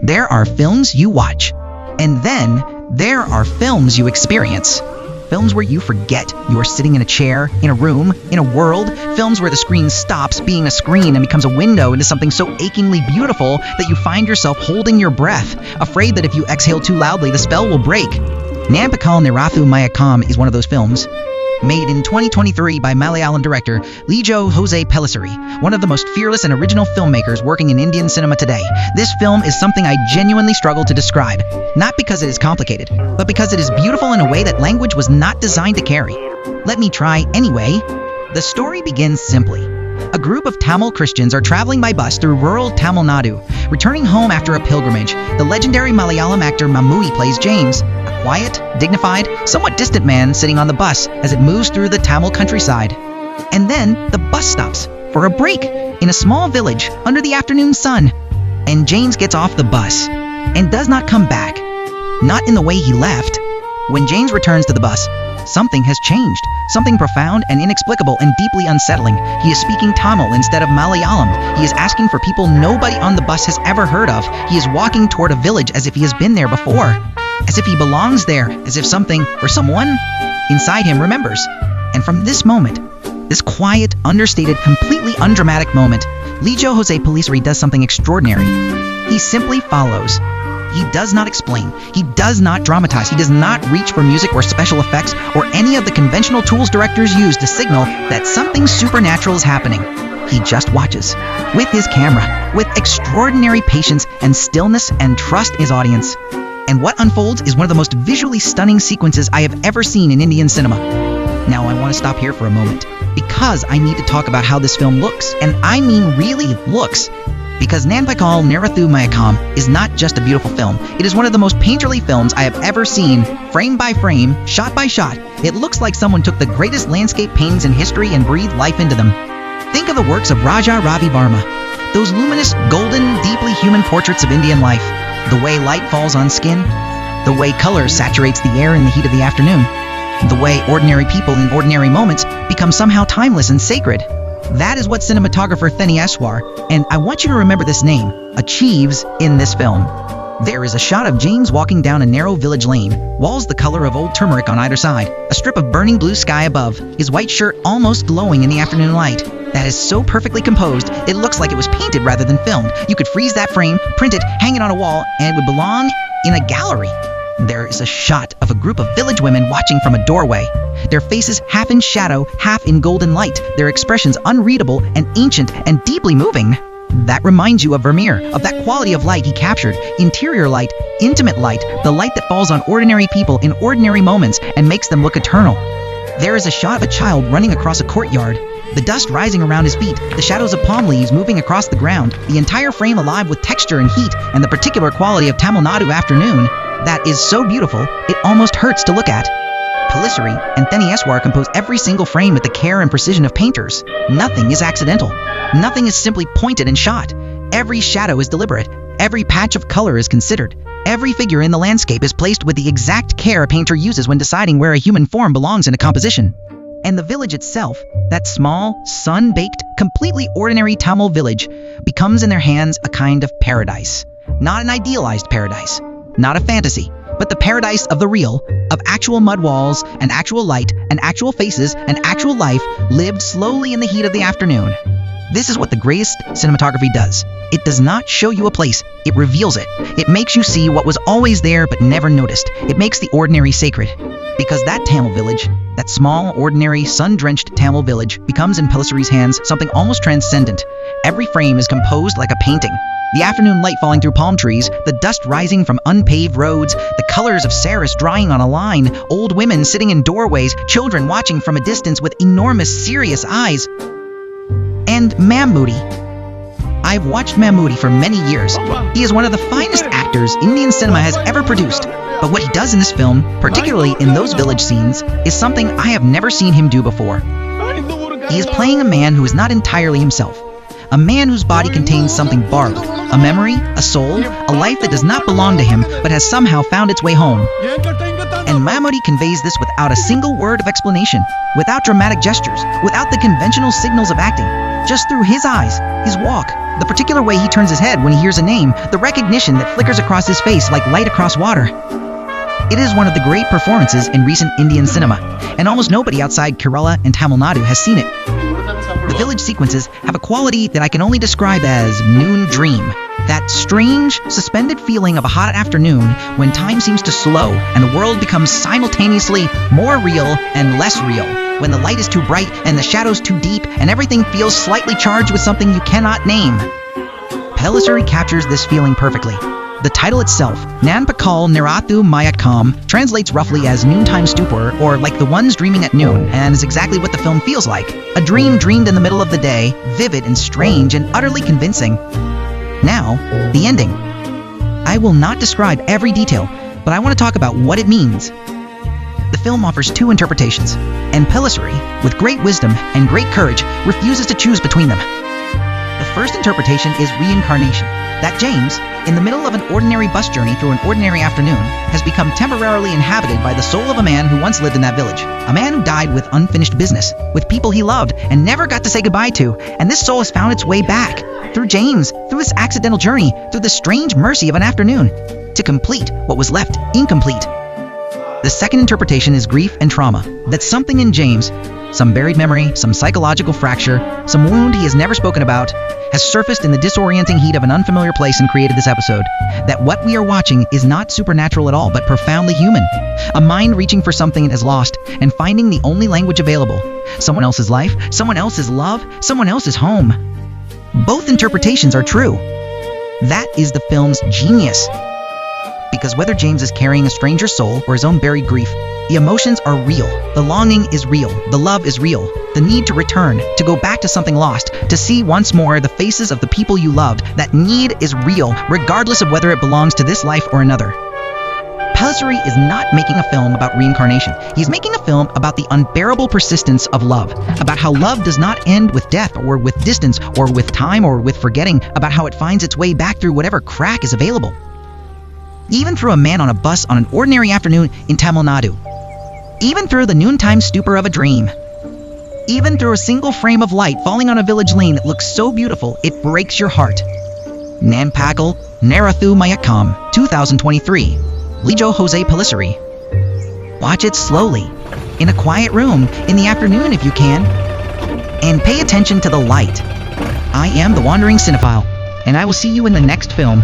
There are films you watch, and then there are films you experience. Films where you forget you are sitting in a chair, in a room, in a world. Films where the screen stops being a screen and becomes a window into something so achingly beautiful that you find yourself holding your breath, afraid that if you exhale too loudly, the spell will break. Nanpakal Nerathu Mayakkam is one of those films. Made in 2023 by Malayalam director Lijo Jose Pellicer, one of the most fearless and original filmmakers working in Indian cinema today. This film is something I genuinely struggle to describe, not because it is complicated, but because it is beautiful in a way that language was not designed to carry. Let me try anyway. The story begins simply. A group of Tamil Christians are traveling by bus through rural Tamil Nadu. Returning home after a pilgrimage, the legendary Malayalam actor Mammootty plays James, a quiet, dignified, somewhat distant man sitting on the bus as it moves through the Tamil countryside. And then the bus stops for a break in a small village under the afternoon sun. And James gets off the bus and does not come back. Not in the way he left. When James returns to the bus, something has changed. Something profound and inexplicable and deeply unsettling. He is speaking Tamil instead of Malayalam. He is asking for people nobody on the bus has ever heard of. He is walking toward a village as if he has been there before. As if he belongs there. As if something or someone inside him remembers. And from this moment, this quiet, understated, completely undramatic moment, Lijo Jose Pellicer does something extraordinary. He simply follows. He does not explain. He does not dramatize. He does not reach for music or special effects or any of the conventional tools directors use to signal that something supernatural is happening. He just watches, with his camera, with extraordinary patience and stillness, and trust his audience. And what unfolds is one of the most visually stunning sequences I have ever seen in Indian cinema. Now I want to stop here for a moment, because I need to talk about how this film looks. And I mean really looks. Because Nanpakal Nerathu Mayakkam is not just a beautiful film, it is one of the most painterly films I have ever seen, frame by frame, shot by shot. It looks like someone took the greatest landscape paintings in history and breathed life into them. Think of the works of Raja Ravi Varma, those luminous, golden, deeply human portraits of Indian life, the way light falls on skin, the way color saturates the air in the heat of the afternoon, the way ordinary people in ordinary moments become somehow timeless and sacred. That is what cinematographer Theni Eswar, and I want you to remember this name, achieves in this film. There is a shot of James walking down a narrow village lane, walls the color of old turmeric on either side, a strip of burning blue sky above, his white shirt almost glowing in the afternoon light. That is so perfectly composed, it looks like it was painted rather than filmed. You could freeze that frame, print it, hang it on a wall, and it would belong in a gallery. There is a shot of a group of village women watching from a doorway. Their faces half in shadow, half in golden light, their expressions unreadable and ancient and deeply moving. That reminds you of Vermeer, of that quality of light he captured, interior light, intimate light, the light that falls on ordinary people in ordinary moments and makes them look eternal. There is a shot of a child running across a courtyard, the dust rising around his feet, the shadows of palm leaves moving across the ground, the entire frame alive with texture and heat and the particular quality of Tamil Nadu afternoon. That is so beautiful, it almost hurts to look at. Pellicer and Theni Eswar compose every single frame with the care and precision of painters. Nothing is accidental. Nothing is simply pointed and shot. Every shadow is deliberate. Every patch of color is considered. Every figure in the landscape is placed with the exact care a painter uses when deciding where a human form belongs in a composition. And the village itself, that small, sun-baked, completely ordinary Tamil village, becomes in their hands a kind of paradise. Not an idealized paradise. Not a fantasy, but the paradise of the real, of actual mud walls, and actual light, and actual faces, and actual life, lived slowly in the heat of the afternoon. This is what the greatest cinematography does. It does not show you a place, it reveals it. It makes you see what was always there but never noticed. It makes the ordinary sacred. Because that Tamil village, that small, ordinary, sun-drenched Tamil village, becomes in Pellicer's hands something almost transcendent. Every frame is composed like a painting. The afternoon light falling through palm trees, the dust rising from unpaved roads, the colors of Saris drying on a line, old women sitting in doorways, children watching from a distance with enormous, serious eyes. And Mammootty. I've watched Mammootty for many years. He is one of the finest actors Indian cinema has ever produced. But what he does in this film, particularly in those village scenes, is something I have never seen him do before. He is playing a man who is not entirely himself. A man whose body contains something borrowed, a memory, a soul, a life that does not belong to him but has somehow found its way home. And Mammootty conveys this without a single word of explanation, without dramatic gestures, without the conventional signals of acting. Just through his eyes, his walk, the particular way he turns his head when he hears a name, the recognition that flickers across his face like light across water. It is one of the great performances in recent Indian cinema, and almost nobody outside Kerala and Tamil Nadu has seen it. The village sequences have a quality that I can only describe as noon dream. That strange, suspended feeling of a hot afternoon when time seems to slow and the world becomes simultaneously more real and less real, when the light is too bright and the shadows too deep and everything feels slightly charged with something you cannot name. Pellicery captures this feeling perfectly. The title itself, Nanpakal Nerathu Mayakkam, translates roughly as noontime stupor, or like the ones dreaming at noon, and is exactly what the film feels like. A dream dreamed in the middle of the day, vivid and strange and utterly convincing. Now, the ending. I will not describe every detail, but I want to talk about what it means. The film offers two interpretations, and Pellicery, with great wisdom and great courage, refuses to choose between them. The first interpretation is reincarnation, that James, in the middle of an ordinary bus journey through an ordinary afternoon, has become temporarily inhabited by the soul of a man who once lived in that village. A man who died with unfinished business, with people he loved and never got to say goodbye to, and this soul has found its way back, through James, through this accidental journey, through the strange mercy of an afternoon, to complete what was left incomplete. The second interpretation is grief and trauma, that something in James, some buried memory, some psychological fracture, some wound he has never spoken about, has surfaced in the disorienting heat of an unfamiliar place and created this episode. That what we are watching is not supernatural at all, but profoundly human. A mind reaching for something it has lost and finding the only language available. Someone else's life, someone else's love, someone else's home. Both interpretations are true. That is the film's genius. Because whether James is carrying a stranger's soul or his own buried grief, the emotions are real, the longing is real, the love is real, the need to return, to go back to something lost, to see once more the faces of the people you loved, that need is real, regardless of whether it belongs to this life or another. Pellicery is not making a film about reincarnation. He's making a film about the unbearable persistence of love, about how love does not end with death or with distance or with time or with forgetting, about how it finds its way back through whatever crack is available. Even through a man on a bus on an ordinary afternoon in Tamil Nadu. Even through the noontime stupor of a dream. Even through a single frame of light falling on a village lane that looks so beautiful it breaks your heart. Nanpakal Nerathu Mayakkam, 2023. Lijo Jose Pellicery. Watch it slowly, in a quiet room, in the afternoon if you can. And pay attention to the light. I am the Wandering Cinephile, and I will see you in the next film.